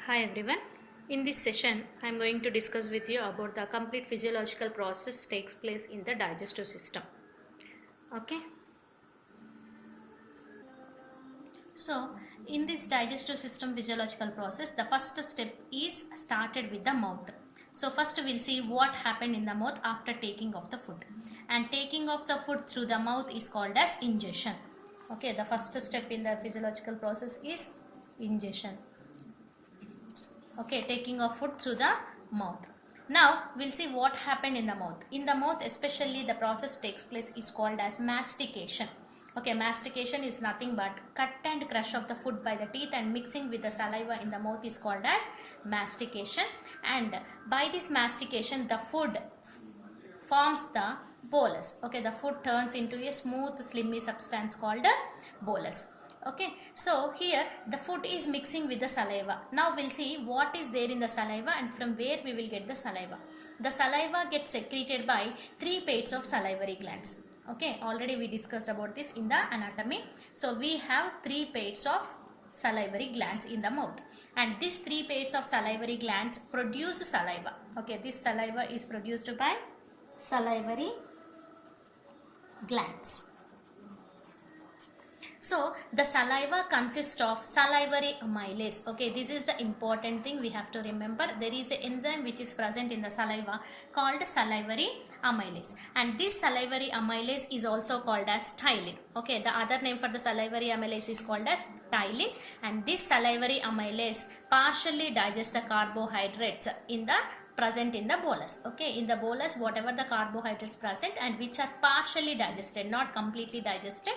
Hi everyone. In this session, I am going to discuss with you about the complete physiological process takes place in the digestive system. Okay. So, in this digestive system physiological process, the first step is started with the mouth. So, first we'll see what happened in the mouth after taking of the food. And taking of the food through the mouth is called as ingestion. Okay, the first step in the physiological process is ingestion. Okay, taking of food through the mouth. Now we'll see what happened in the mouth. In the mouth especially, the process takes place is called as mastication. Okay, mastication is nothing but cut and crush of the food by the teeth and mixing with the saliva in the mouth is called as mastication. And by this mastication, the food forms the bolus. Okay, the food turns into a smooth slimy substance called a bolus. Okay, so here the food is mixing with the saliva. Now we'll see what is there in the saliva and from where we will get the saliva. The saliva gets secreted by three pairs of salivary glands. Okay, already we discussed about this in the anatomy. So we have three pairs of salivary glands in the mouth, and these three pairs of salivary glands produce saliva. Okay, this saliva is produced by salivary glands. So the saliva consists of salivary amylase. Okay, this is the important thing we have to remember. There is an enzyme which is present in the saliva called salivary amylase, and this salivary amylase is also called as ptyalin. Okay, the other name for the salivary amylase is called as ptyalin, and this salivary amylase partially digests the carbohydrates in the present in the bolus. Okay, in the bolus whatever the carbohydrates present and which are partially digested, not completely digested,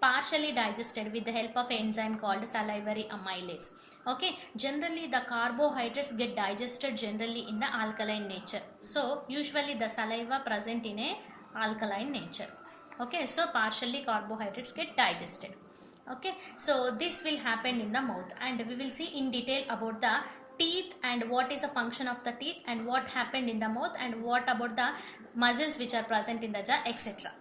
partially digested with the help of an enzyme called salivary amylase. Okay, generally the carbohydrates get digested generally in the alkaline nature. So usually the saliva present in a alkaline nature. Okay, so partially carbohydrates get digested. Okay, so this will happen in the mouth, and we will see in detail about the teeth and what is a function of the teeth and what happened in the mouth and what about the muscles which are present in the jaw, etc.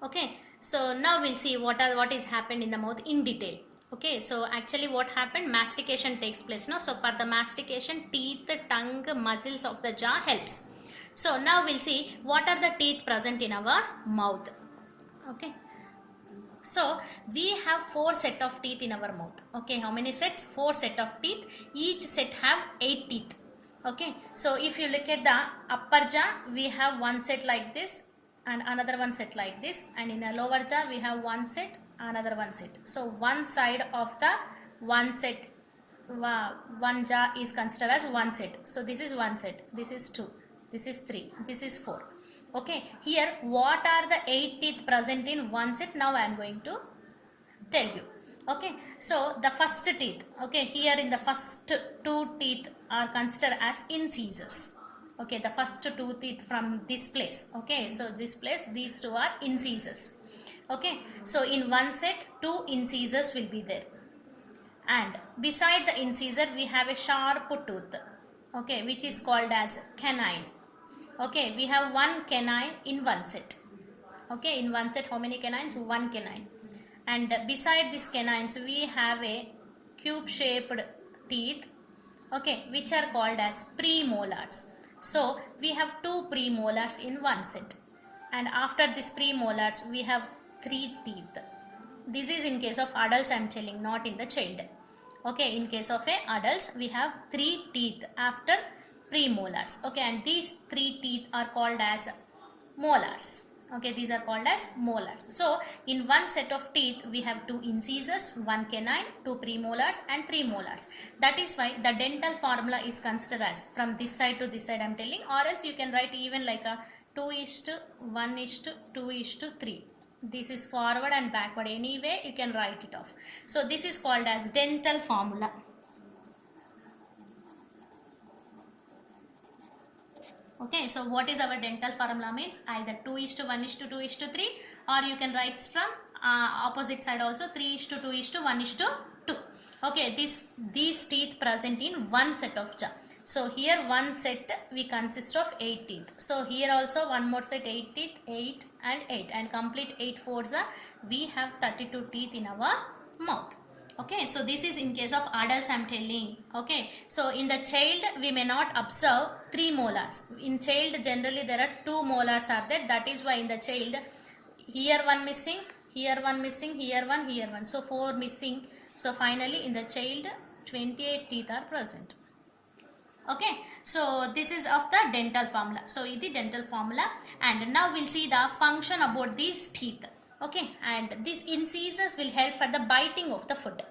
Okay, so now we'll see what is happened in the mouth in detail. Okay, so actually what happened, mastication takes place. No, so for the mastication, teeth, tongue, muscles of the jaw helps. So now we'll see what are the teeth present in our mouth. Okay, so we have four set of teeth in our mouth. Okay, how many sets? Four set of teeth. Each set have 8 teeth. Okay, so if you look at the upper jaw, we have one set like this and another one set like this, and in a lower jaw we have one set, another one set. So one side of the one set, one jaw is considered as one set. So this is one set, this is two, this is three, this is four. Okay, here what are the 8 teeth present in one set? Now I am going to tell you. Okay, so the first teeth, okay, here in the first two teeth are considered as incisors. Okay, the first two teeth from this place. Okay, so this place, these two are incisors. Okay, so in one set two incisors will be there, and beside the incisor we have a sharp tooth, okay, which is called as canine. Okay, we have one canine in one set. Okay, in one set how many canines? One canine. And beside this canines we have a cube shaped teeth, okay, which are called as premolars. So we have two premolars in one set, and after this premolars we have 3 teeth. This is in case of adults I am telling, not in the child. Okay, in case of adults we have 3 teeth after premolars. Okay, and these 3 teeth are called as molars. Okay, these are called as molars. So in one set of teeth we have 2 incisors, 1 canine, 2 premolars and 3 molars. That is why the dental formula is considered as from this side to this side I am telling, or else you can write even like a 2:1:2:3. This is forward and backward, anyway you can write it off. So this is called as dental formula. Okay, so what is our dental formula means? Either 2:1:2:3, or you can write from opposite side also 3:2:1:2. Okay, these teeth present in one set of jaw. So here one set we consist of 8 teeth. So here also one more set 8 teeth, 8 and 8, and complete 8 fours we have 32 teeth in our mouth. Okay, so this is in case of adults I'm telling. Okay, so in the child we may not observe 3 molars. In child generally there are 2 molars are there. That is why in the child here one missing, here one missing, here one, here one, so 4 missing. So finally in the child 28 teeth are present. Okay, so this is of the dental formula. So is the dental formula, and now we'll see the function about these teeth. Okay, and these incisors will help for the biting of the food.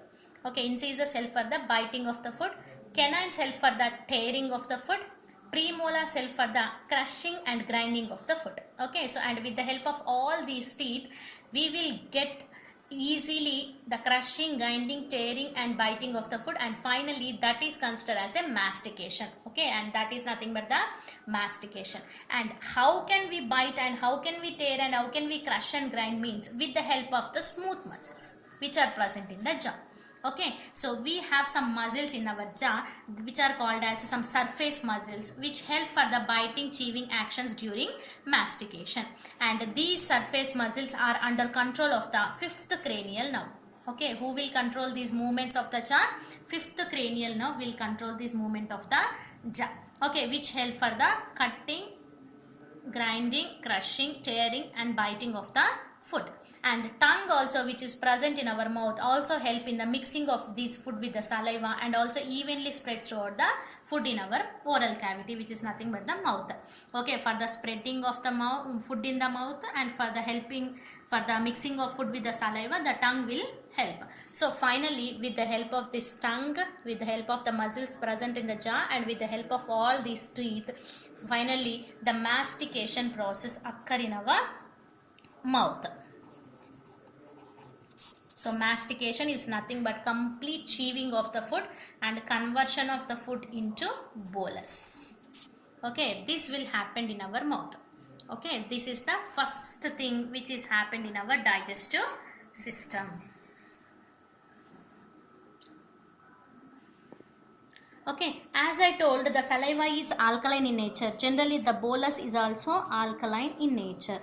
Okay, incisors help for the biting of the food, canines help for the tearing of the food, premolars help for the crushing and grinding of the food. Okay, so and with the help of all these teeth we will get easily the crushing, grinding, tearing and biting of the food, and finally that is considered as a mastication. Okay, and that is nothing but the mastication. And how can we bite and how can we tear and how can we crush and grind means with the help of the smooth muscles which are present in the jaw. Okay, so we have some muscles in our jaw which are called as some surface muscles which help for the biting, chewing actions during mastication, and these surface muscles are under control of the 5th cranial nerve. Okay, who will control these movements of the jaw? 5th cranial nerve will control this movement of the jaw. Okay, which help for the cutting, grinding, crushing, tearing and biting of the food. And tongue also, which is present in our mouth, also help in the mixing of this food with the saliva and also evenly spreads throughout the food in our oral cavity, which is nothing but the mouth. Okay, for the spreading of the food in the mouth and for the helping for the mixing of food with the saliva, the tongue will help. So finally, with the help of this tongue, with the help of the muscles present in the jaw and with the help of all these teeth, finally the mastication process occur in our mouth. So mastication is nothing but complete chewing of the food and conversion of the food into bolus. Okay, this will happen in our mouth. Okay, this is the first thing which is happened in our digestive system. Okay, as I told, the saliva is alkaline in nature. Generally, the bolus is also alkaline in nature.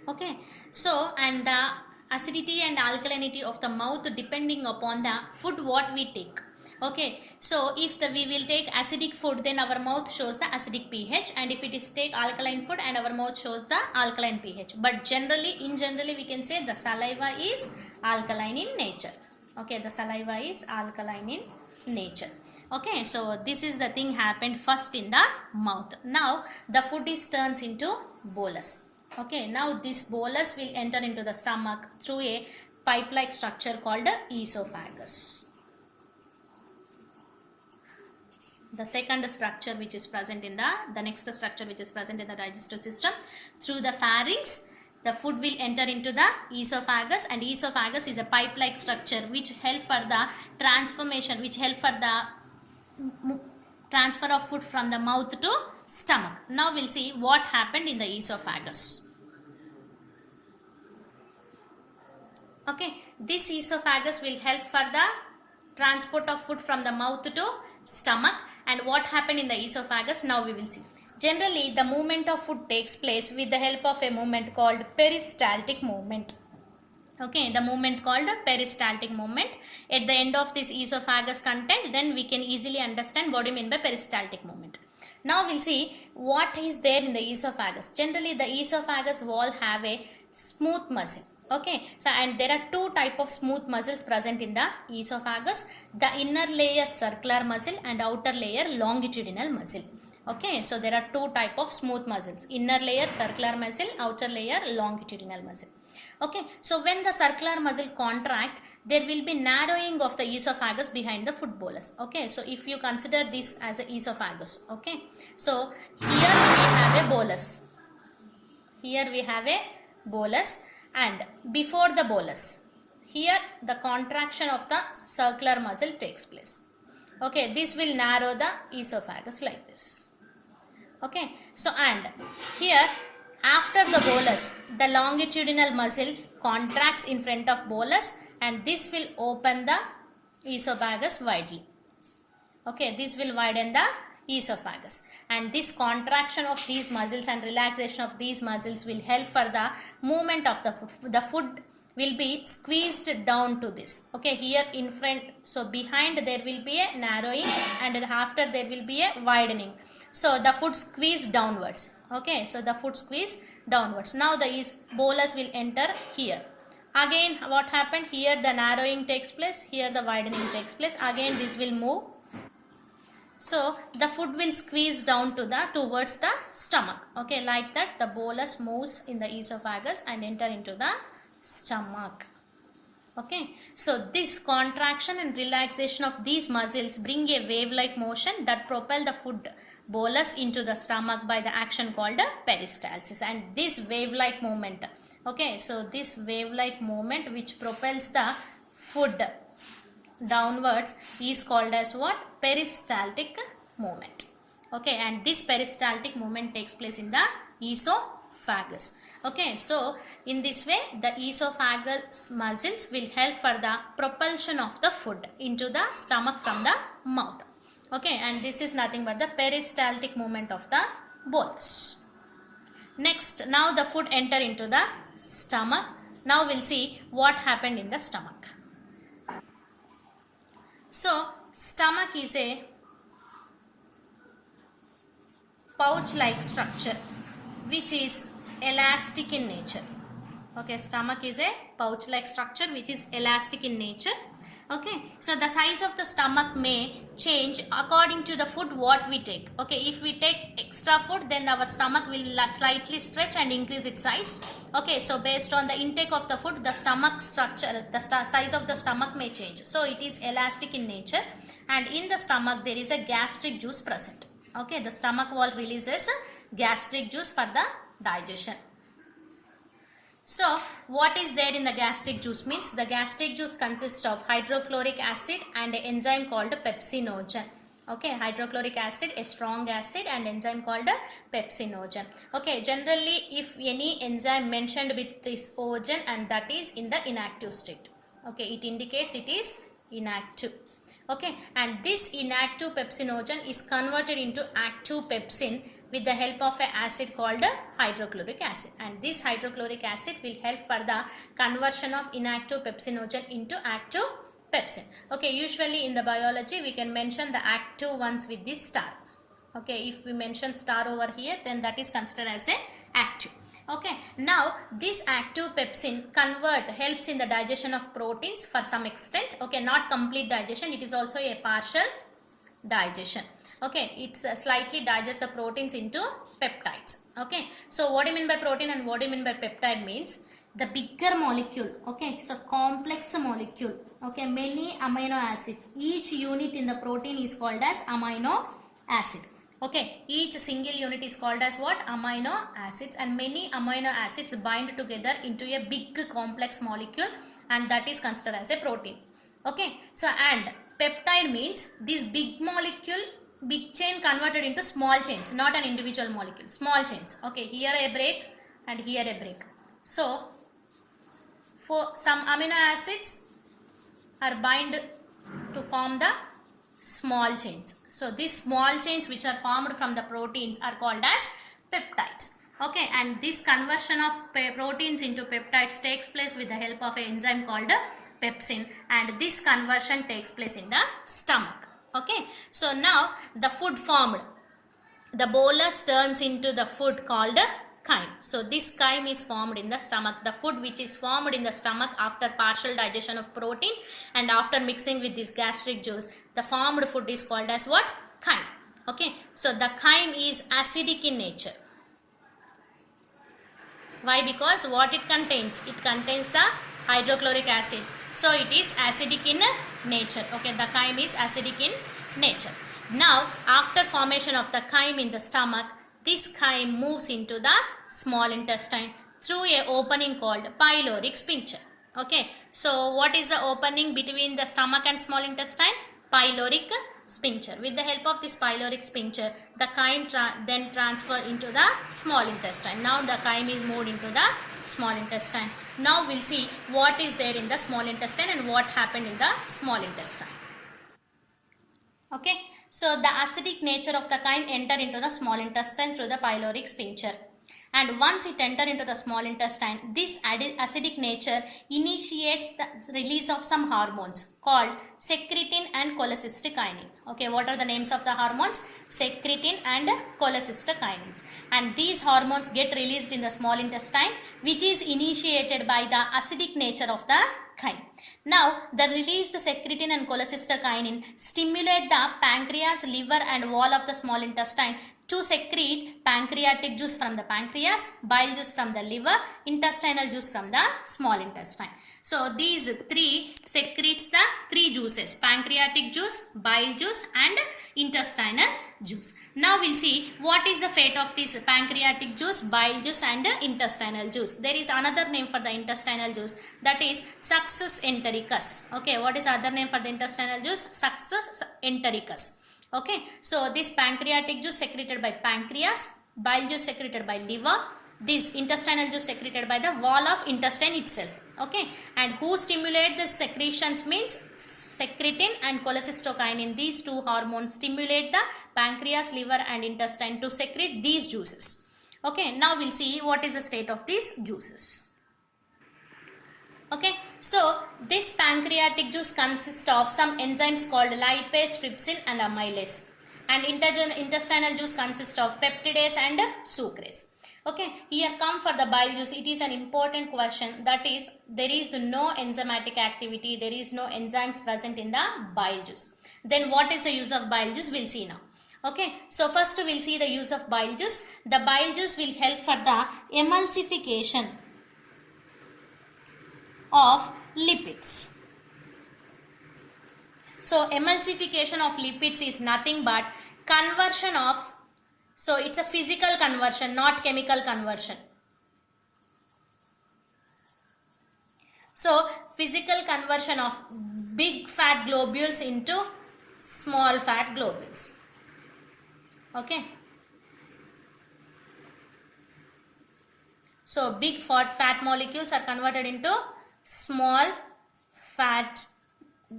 Okay, so and the acidity and alkalinity of the mouth depending upon the food what we take. Okay, so if we will take acidic food, then our mouth shows the acidic pH, and if it is take alkaline food and our mouth shows the alkaline pH. But generally we can say the saliva is alkaline in nature. Okay, the saliva is alkaline in nature. Okay, so this is the thing happened first in the mouth. Now the food is turns into bolus. Okay, now this bolus will enter into the stomach through a pipe-like structure called esophagus. The second structure which is present in the next structure which is present in the digestive system, through the pharynx, the food will enter into the esophagus, and esophagus is a pipe-like structure which help for the transformation, which help for the transfer of food from the mouth to stomach. Now we'll see what happened in the esophagus. Okay, this esophagus will help for the transport of food from the mouth to stomach. And what happened in the esophagus, now we will see. Generally, the movement of food takes place with the help of a movement called peristaltic movement. Okay, the movement called peristaltic movement. At the end of this esophagus content, then we can easily understand what do you mean by peristaltic movement. Now we'll see what is there in the esophagus. Generally, the esophagus wall have a smooth muscle. Okay, so and there are 2 type of smooth muscles present in the esophagus: the inner layer circular muscle and outer layer longitudinal muscle. Okay, so there are 2 type of smooth muscles: inner layer circular muscle, outer layer longitudinal muscle. Okay, so when the circular muscle contract, there will be narrowing of the esophagus behind the food bolus. Okay, so if you consider this as a esophagus, okay, so here we have a bolus. Here we have a bolus, and before the bolus, here the contraction of the circular muscle takes place. Okay, this will narrow the esophagus like this. Okay, so and here after the bolus, the longitudinal muscle contracts in front of bolus, and this will open the esophagus widely. Okay, this will widen the esophagus, and this contraction of these muscles and relaxation of these muscles will help for the movement of the food will be squeezed down to this. Okay, here in front, so behind there will be a narrowing, and after there will be a widening. So the food squeeze downwards. Okay, so the food squeeze downwards. Now the bolus will enter here. Again, what happened here? The narrowing takes place, here the widening takes place. Again this will move. So the food will squeeze down to towards the stomach. Okay, like that the bolus moves in the esophagus and enter into the stomach. Okay, so this contraction and relaxation of these muscles bring a wave-like motion that propel the food bolus into the stomach by the action called peristalsis. And this wave-like movement, okay, so this wave-like movement which propels the food downwards is called as what? Peristaltic movement. Okay, and this peristaltic movement takes place in the esophagus. Okay, so in this way the esophagus muscles will help for the propulsion of the food into the stomach from the mouth. Okay, and this is nothing but the peristaltic movement of the bolus. Next, now the food enter into the stomach. Now we'll see what happened in the stomach. So stomach is a pouch-like structure which is elastic in nature. Okay, stomach is a pouch-like structure which is elastic in nature. Okay, so the size of the stomach may change according to the food what we take. Okay, if we take extra food, then our stomach will slightly stretch and increase its size. Okay, so based on the intake of the food, the stomach structure, the size of the stomach may change. So it is elastic in nature, and in the stomach there is a gastric juice present. Okay, the stomach wall releases gastric juice for the digestion. So what is there in the gastric juice means the gastric juice consists of hydrochloric acid and an enzyme called pepsinogen. Okay, hydrochloric acid, a strong acid, and enzyme called pepsinogen. Okay, generally if any enzyme mentioned with this ogen, and that is in the inactive state. Okay, it indicates it is inactive. Okay, and this inactive pepsinogen is converted into active pepsin with the help of an acid called hydrochloric acid, and this hydrochloric acid will help for the conversion of inactive pepsinogen into active pepsin. Okay, usually in the biology we can mention the active ones with this star. Okay, if we mention star over here, then that is considered as a active. Okay, now this active pepsin helps in the digestion of proteins for some extent. Okay, not complete digestion, it is also a partial digestion. Okay, it's slightly digests the proteins into peptides. Okay, so what do you mean by protein and what do you mean by peptide means the bigger molecule. Okay, so complex molecule. Okay, many amino acids, each unit in the protein is called as amino acid. Okay, each single unit is called as what? Amino acids, and many amino acids bind together into a big complex molecule, and that is considered as a protein. Okay, so and peptide means this big molecule, big chain converted into small chains, not an individual molecule, small chains. Okay, here a break and here a break. So for some amino acids are bind to form the small chains. So these small chains which are formed from the proteins are called as peptides. Okay, and this conversion of proteins into peptides takes place with the help of an enzyme called pepsin, and this conversion takes place in the stomach. Okay, so now the food formed, the bolus turns into the food called chyme. So this chyme is formed in the stomach. The food which is formed in the stomach after partial digestion of protein and after mixing with this gastric juice, the formed food is called as what? Chyme. Okay, so the chyme is acidic in nature. Why? Because what it contains? It contains the hydrochloric acid. So it is acidic in nature. Okay, the chyme is acidic in nature. Now after formation of the chyme in the stomach, this chyme moves into the small intestine through a opening called pyloric sphincter. Okay, so what is the opening between the stomach and small intestine? Pyloric sphincter. With the help of this pyloric sphincter, the chyme then transfer into the small intestine. Now the chyme is moved into the small intestine. Now we'll see what is there in the small intestine and what happened in the small intestine. Okay, so the acidic nature of the chyme enter into the small intestine through the pyloric sphincter. And once it enter into the small intestine, this acidic nature initiates the release of some hormones called secretin and cholecystokinin. Okay, what are the names of the hormones? Secretin and cholecystokinin. And these hormones get released in the small intestine, which is initiated by the acidic nature of the chyme. Now, the released secretin and cholecystokinin stimulate the pancreas, liver and wall of the small intestine to secrete pancreatic juice from the pancreas, bile juice from the liver, intestinal juice from the small intestine. So, these three secretes the three juices: pancreatic juice, bile juice and intestinal juice. Now, we'll see what is the fate of this pancreatic juice, bile juice and intestinal juice. There is another name for the intestinal juice, that is Succus entericus. Okay, what is other name for the intestinal juice? Succus entericus. Okay, so this pancreatic juice secreted by pancreas, bile juice secreted by liver, this intestinal juice secreted by the wall of intestine itself. Okay, and who stimulate the secretions means secretin and cholecystokinin. These two hormones stimulate the pancreas, liver and intestine to secrete these juices. Okay, now we'll see what is the state of these juices. Okay, so this pancreatic juice consists of some enzymes called lipase, trypsin and amylase, and intestinal juice consists of peptidase and sucrase. Okay, here come for the bile juice. It is an important question, that is, there is no enzymatic activity, there is no enzymes present in the bile juice. Then what is the use of bile juice? We'll see now. Okay, so first we'll see the use of bile juice. The bile juice will help for the emulsification of lipids. So emulsification of lipids is nothing but conversion of, so it's a physical conversion, not chemical conversion. So physical conversion of big fat globules into small fat globules. Okay, so big fat molecules are converted into small fat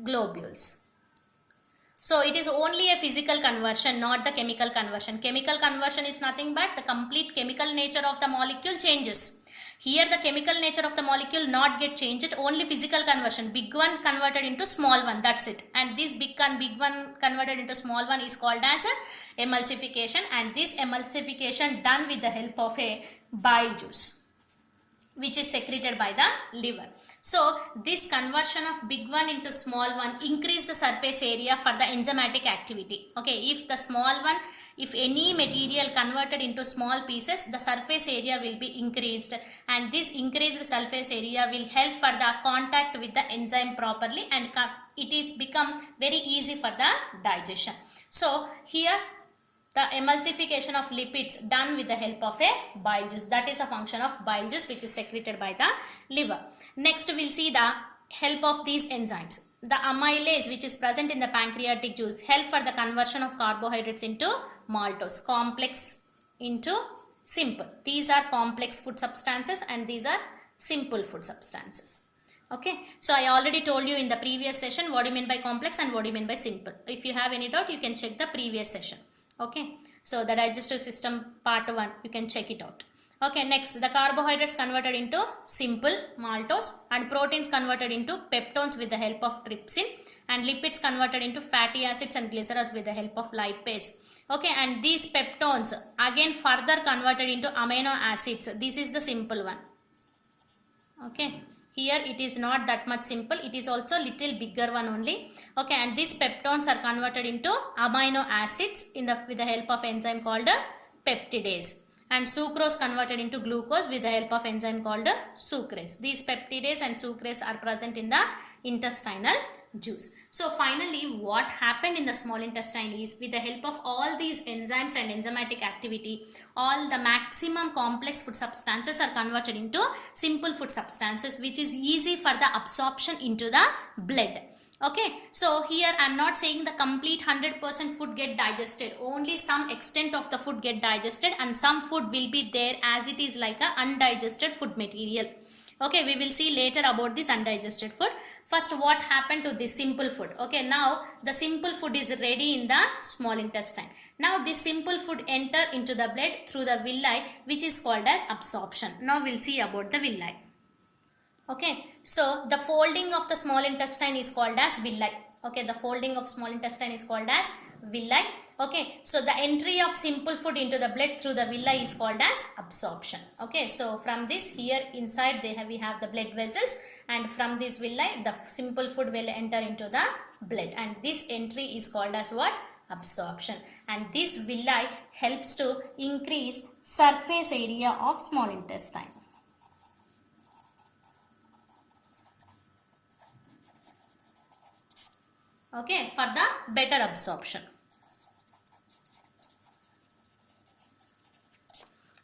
globules. So it is only a physical conversion, not the chemical conversion. Chemical conversion is nothing but the complete chemical nature of the molecule changes. Here the chemical nature of the molecule not get changed, only physical conversion. Big one converted into small one, that's it. And this big one converted into small one is called as emulsification, and this emulsification done with the help of a bile juice, which is secreted by the liver. So this conversion of big one into small one increase the surface area for the enzymatic activity. Okay, if the small one, if any material converted into small pieces, the surface area will be increased, and this increased surface area will help for the contact with the enzyme properly, and it is become very easy for the digestion. So here the emulsification of lipids done with the help of a bile juice, that is a function of bile juice which is secreted by the liver. Next we will see the help of these enzymes. The amylase, which is present in the pancreatic juice, help for the conversion of carbohydrates into maltose, complex into simple. These are complex food substances and these are simple food substances. Okay, so I already told you in the previous session what do you mean by complex and what do you mean by simple. If you have any doubt, you can check the previous session. Okay, so the digestive system part 1, you can check it out. Okay, next the carbohydrates converted into simple maltose, and proteins converted into peptones with the help of trypsin, and lipids converted into fatty acids and glycerols with the help of lipase. Okay, and these peptones again further converted into amino acids. This is the simple one. Okay, here it is not that much simple, it is also little bigger one only. Okay, and these peptones are converted into amino acids with the help of enzyme called peptidase, and sucrose converted into glucose with the help of enzyme called sucrase. These peptidase and sucrase are present in the intestinal juice. So finally what happened in the small intestine is, with the help of all these enzymes and enzymatic activity, all the maximum complex food substances are converted into simple food substances, which is easy for the absorption into the blood. Okay, so here I am not saying the complete 100% food get digested, only some extent of the food get digested, and some food will be there as it is like a undigested food material. Okay, we will see later about this undigested food. First, what happened to this simple food? Okay, now the simple food is ready in the small intestine. Now this simple food enter into the blood through the villi, which is called as absorption. Now we'll see about the villi. Okay, so the folding of the small intestine is called as villi. Okay, the folding of small intestine is called as villi. Okay, so the entry of simple food into the blood through the villi is called as absorption. Okay, so from this here inside we have the blood vessels, and from this villi the simple food will enter into the blood, and this entry is called as what? Absorption. And this villi helps to increase surface area of small intestine. Okay, for the better absorption.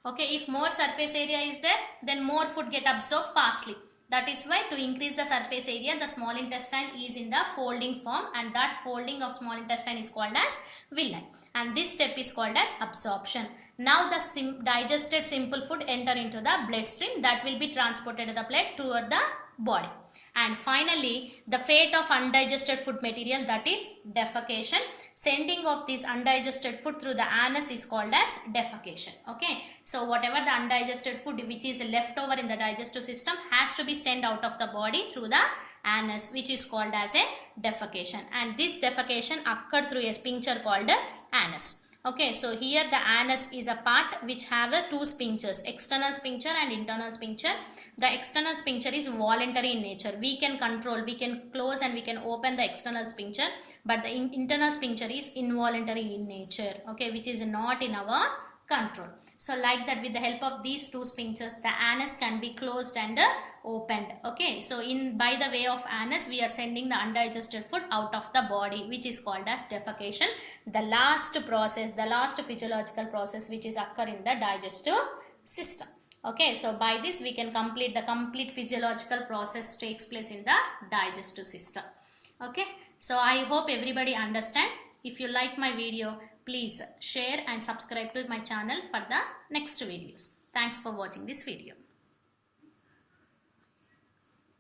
Okay, if more surface area is there, then more food get absorbed fastly. That is why to increase the surface area, the small intestine is in the folding form, and that folding of small intestine is called as villi. And this step is called as absorption. Now the digested simple food enter into the bloodstream, that will be transported to the blood toward the body. And finally, the fate of undigested food material, that is defecation. Sending of this undigested food through the anus is called as defecation. Okay, so whatever the undigested food which is left over in the digestive system has to be sent out of the body through the anus, which is called as a defecation. And this defecation occurred through a sphincter called anus. Okay, so here the anus is a part which have two sphincters, external sphincter and internal sphincter. The external sphincter is voluntary in nature. We can control, we can close and we can open the external sphincter, but the internal sphincter is involuntary in nature, okay, which is not in our control. So like that, with the help of these two sphincters, the anus can be closed and opened. Okay, so by the way of anus, we are sending the undigested food out of the body, which is called as defecation. The last process, the last physiological process which is occur in the digestive system. Okay, so by this we can complete the complete physiological process takes place in the digestive system. Okay, so I hope everybody understand. If you like my video, please share and subscribe to my channel for the next videos. Thanks for watching this video.